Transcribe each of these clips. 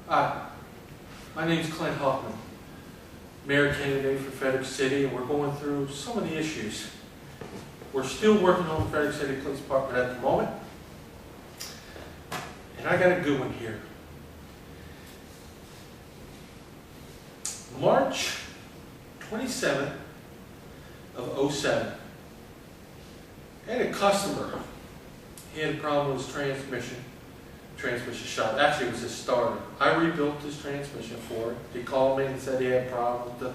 Hi, my name is Clint Huffman, mayor candidate for Frederick City, and we're going through some of the issues. We're still working on the Frederick City Police Department at the moment, and I got a good one here. March 27th of 07, I had a customer. He had a problem with his transmission shop. Actually, it was his starter. I rebuilt his transmission for him. He called me and said he had a problem with the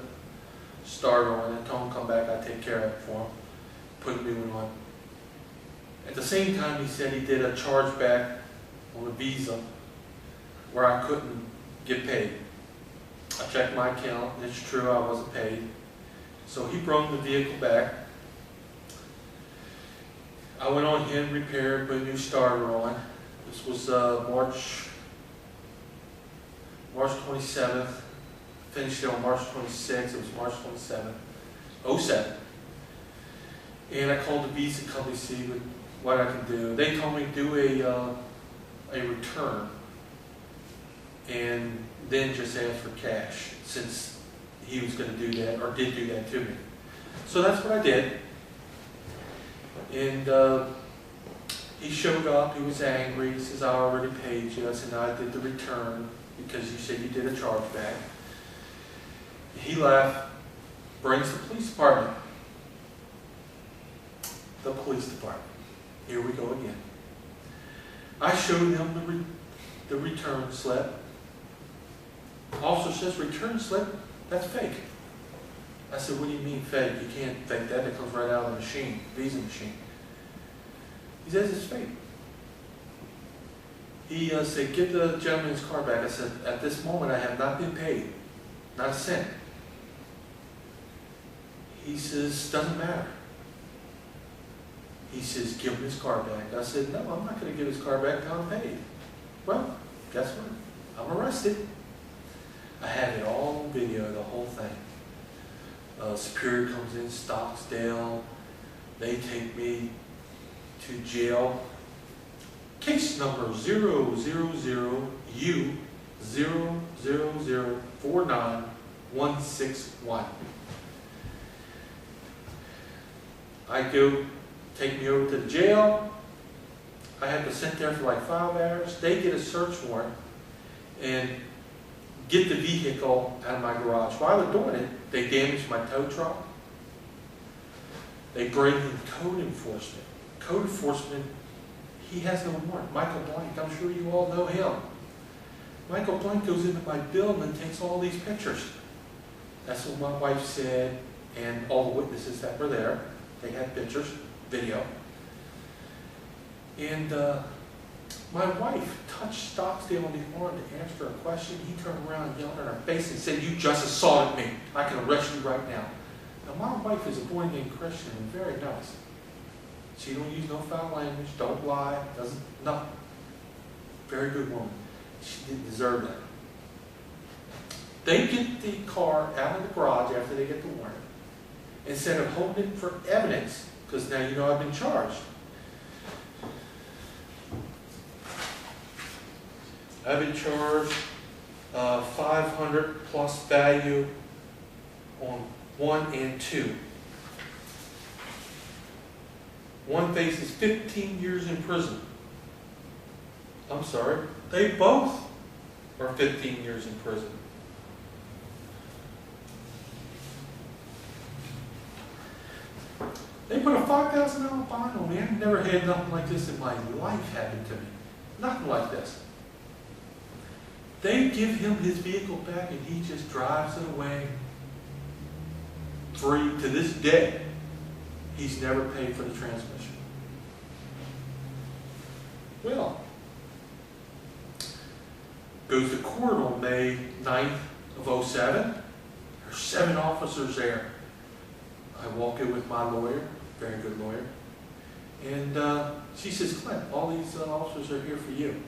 starter on it. I told him to come back, I'd take care of it for him, put a new one on. At the same time, he said he did a chargeback on a Visa where I couldn't get paid. I checked my account, and it's true, I wasn't paid. So he brought the vehicle back. I went on ahead and repaired, put a new starter on. This was March 27th. Finished it on March 26th. It was March 27th, 07. And I called the Visa company to see what I can do. They told me to do a return and then just ask for cash, since he was going to do that, or did do that to me. So that's what I did. And he showed up, he was angry, he says, I already paid you. I said, no, I did the return because you said you did a chargeback. He left, brings the police department. The police department. Here we go again. I showed him the return slip. Officer says, return slip? That's fake. I said, what do you mean fake? You can't fake that. It comes right out of the machine, Visa machine. He says it's fake. He said, give the gentleman his car back. I said, at this moment I have not been paid. Not a cent. He says, doesn't matter. He says, give him his car back. I said, no, I'm not going to give his car back until I'm paid. Well, guess what? I'm arrested. I had it all on video, the whole thing. Superior comes in, Stocksdale. They take me to jail. Case number 000U0004961. I go, take me over to the jail. I have to sit there for like 5 hours. They get a search warrant and get the vehicle out of my garage. While they're doing it, they damage my tow truck. They bring in code enforcement. Code enforcement, he has no warrant. Michael Blank, I'm sure you all know him. Michael Blank goes into my building and takes all these pictures. That's what my wife said, and all the witnesses that were there. They had pictures, video. And my wife touched Stocksdale on the arm to ask her a question. He turned around and yelled in her face and said, you just assaulted me. I can arrest you right now. Now, my wife is a born-again Christian and very nice. She don't use no foul language, don't lie, doesn't, nothing. Very good woman. She didn't deserve that. They get the car out of the garage after they get the warrant. Instead of holding it for evidence, because now you know I've been charged. I've been charged 500 plus value on 1 and 2. One faces 15 years in prison. I'm sorry, they both are 15 years in prison. They put a $5,000 bond on me. I've never had nothing like this in my life happen to me. Nothing like this. They give him his vehicle back and he just drives it away free. To this day, he's never paid for the transmission. Well, goes to court on May 9th of 07. There's 7 officers there. I walk in with my lawyer, very good lawyer, and she says, Clint, all these officers are here for you.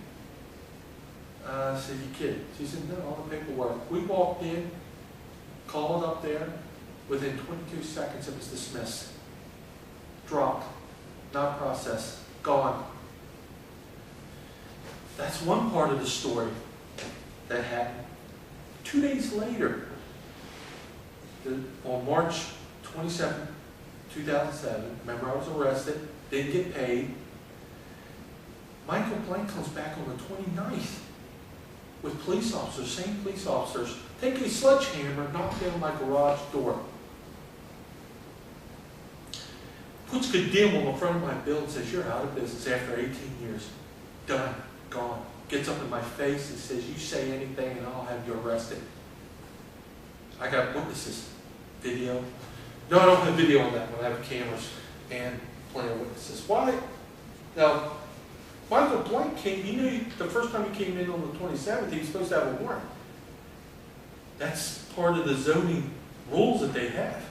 I said, you kidding? She said, no, all the paperwork. We walked in, called up there. Within 22 seconds, it was dismissed. Dropped. Not processed. Gone. That's one part of the story. that happened. 2 days later, on March 27, 2007, remember I was arrested, didn't get paid. Michael Blank comes back on the 29th with police officers, same police officers, take a sledgehammer, knock down my garage door. Puts condemn on the front of my bill and says, you're out of business after 18 years. Done, gone. Gets up in my face and says, you say anything and I'll have you arrested. I got witnesses, video. No, I don't have video on that one. I have cameras and plenty of witnesses. Why? Now, Michael Blank came, he knew the first time he came in on the 27th, he was supposed to have a warrant. That's part of the zoning rules that they have.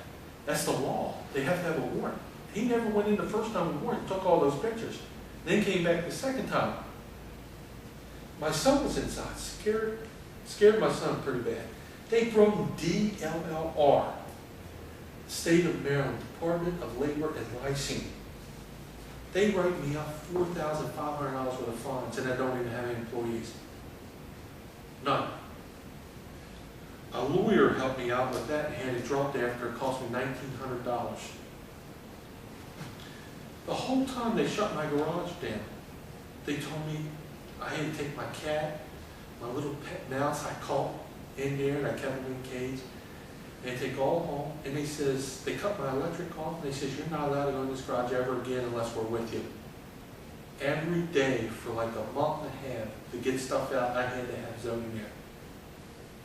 That's the law. They have to have a warrant. He never went in the first time with a warrant, took all those pictures. Then came back the second time. My son was inside, scared my son pretty bad. They brought DLLR, State of Maryland, Department of Labor and Licensing. They write me up $4,500 worth of fines, and I don't even have any employees. None. A lawyer helped me out with that and had it dropped after it cost me $1,900. The whole time they shut my garage down, they told me I had to take my cat, my little pet mouse I caught in there, and I kept him in a cage, and take all home. And they cut my electric off, and they says, you're not allowed to go in this garage ever again unless we're with you. Every day for like a month and a half to get stuff out, I had to have zoning there.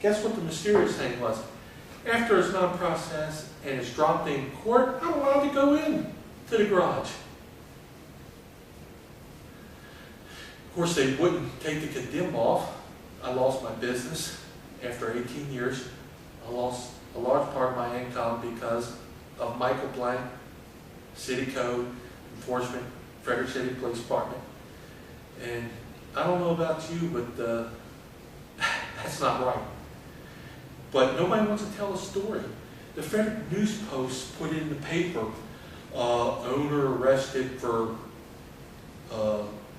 Guess what the mysterious thing was? After it's not processed and it's dropped in court, I'm allowed to go in to the garage. Of course, they wouldn't take the condemn off. I lost my business after 18 years. I lost a large part of my income because of Michael Blank, City Code Enforcement, Frederick City Police Department. And I don't know about you, but that's not right. But nobody wants to tell a story. The Frederick News Post put in the paper, owner arrested for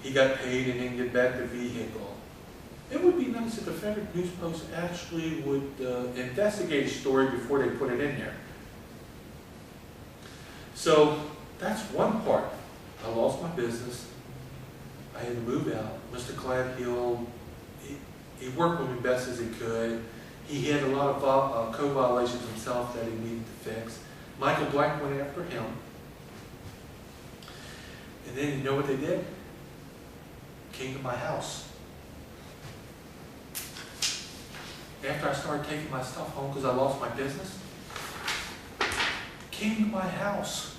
he got paid and didn't get back the vehicle. It would be nice if the Frederick News Post actually would investigate a story before they put it in there. So that's one part. I lost my business. I had to move out. Mr. Gladhill, he worked with me best as he could. He had a lot of code violations himself that he needed to fix. Michael Blank went after him. And then you know what they did? Came to my house. After I started taking my stuff home because I lost my business, came to my house.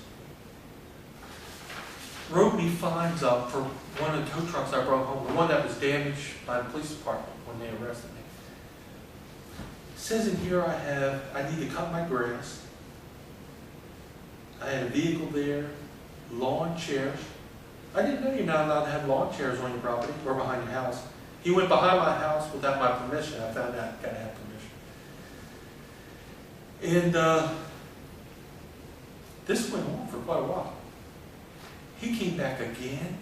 Wrote me fines up for one of the tow trucks I brought home, the one that was damaged by the police department when they arrested me. It says in here I need to cut my grass. I had a vehicle there, lawn chairs. I didn't know you're not allowed to have lawn chairs on your property or behind your house. He went behind my house without my permission. I found out I gotta have permission. And this went on for quite a while. He came back again.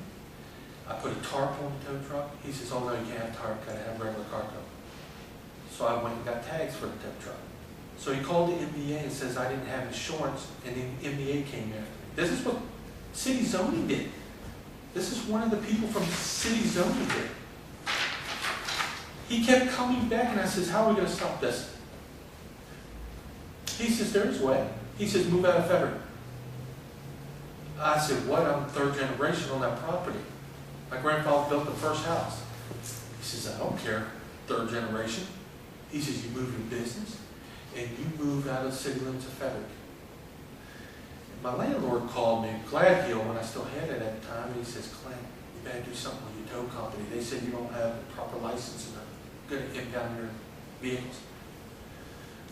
I put a tarp on the tow truck. He says, oh no, you can't have tarp, gotta have regular cargo. So I went and got tags for the tow truck. So he called the MBA and says I didn't have insurance, and the MBA came after me. This is what city zoning did. This is one of the people from city zoning did. He kept coming back, and I says, how are we going to stop this? He says, there's a way. He says, move out of Frederick. I said, what? I'm third generation on that property. My grandfather built the first house. He says, I don't care, third generation. He says, you move your business, and you move out of the city limits of Frederick. And my landlord called me, Gladhill, when I still had it at the time, and he says, Clint, you better do something with your tow company. They said you don't have the proper license and they're going to impound your vehicles.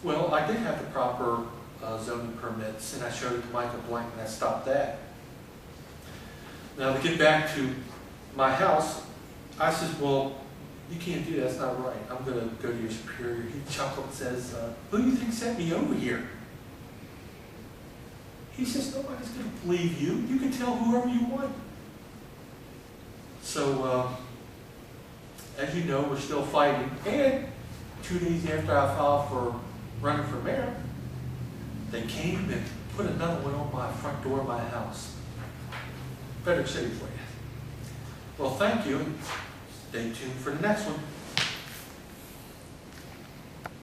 Well, I did have the proper zoning permits, and I showed it to Michael Blank, and I stopped that. Now, to get back to my house, I said, well, you can't do that, that's not right. I'm going to go to your superior. He chuckled and says, who do you think sent me over here? He says, nobody's going to believe you. You can tell whoever you want. So as you know, we're still fighting. And 2 days after I filed for running for mayor, they came and put another one on my front door of my house. Frederick City for you. Well, thank you, and stay tuned for the next one.